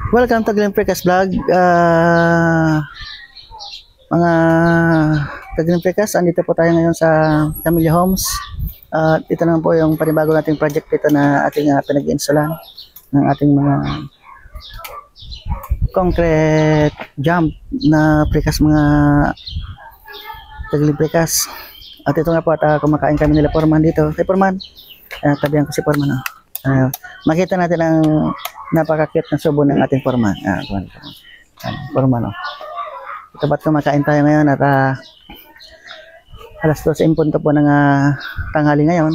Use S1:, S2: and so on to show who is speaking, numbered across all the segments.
S1: Welcome to Glenn Precast Vlog. Mga Glenn Precast, andito po tayo ngayon sa Camellia Homes. Ito naman po yung panibago nating project dito na ating pinag-installahan ng ating mga concrete jump na precast, mga Glenn Precast. At ito nga po at kumakain kami nila Foreman dito. Hey Foreman, tabihan ko si Foreman. Makita natin ang napaka-cute na subo ng ating Foreman. Foreman. Ito ba't kumakain tayo ngayon at alas 12 in punto po ng tanghali ngayon.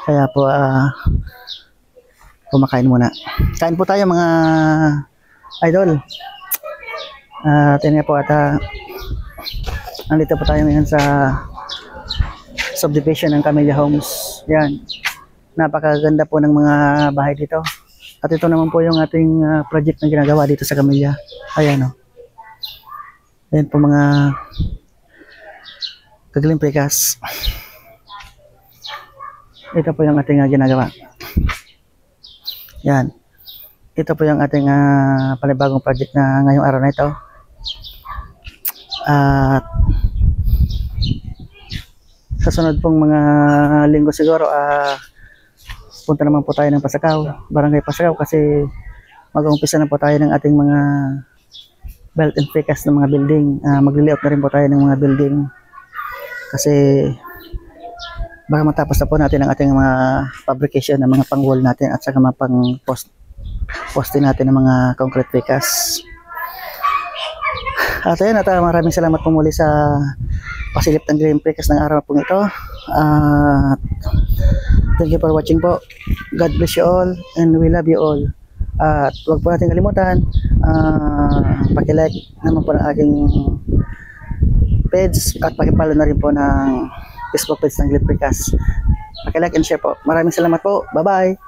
S1: Kaya po kumakain muna. Kain po tayo mga idol. Tingnan po at nandito po tayo ngayon sa subdivision ng Camellia Homes. Yan. Napakaganda po ng mga bahay dito. At ito naman po yung ating project na ginagawa dito sa Camellia. Ayan o. Ayan po mga Glenn Precast. Ito po yung ating ginagawa. Yan. Ito po yung ating panibagong project na ngayong araw na ito. At sa sunod pong mga linggo siguro punta naman po tayo ng Pasakaw, Barangay Pasakaw, kasi mag-uumpisa na po tayo ng ating mga belt and precast ng mga building. Magli-layout na rin po tayo ng mga building kasi baka matapos na po natin ang ating mga fabrication ng mga pang-wall natin at saka mga pang-poste natin ng mga concrete precast. At ayun, at maraming salamat po muli sa pasilip ng Glenn Precast ng araw po ito. Thank you for watching po. God bless you all and we love you all. At huwag po natin kalimutan, paki-like naman po ng aking page at paki-follow na rin po ng Facebook page ng Glenn Precast. Paki-like and share po. Maraming salamat po. Bye-bye.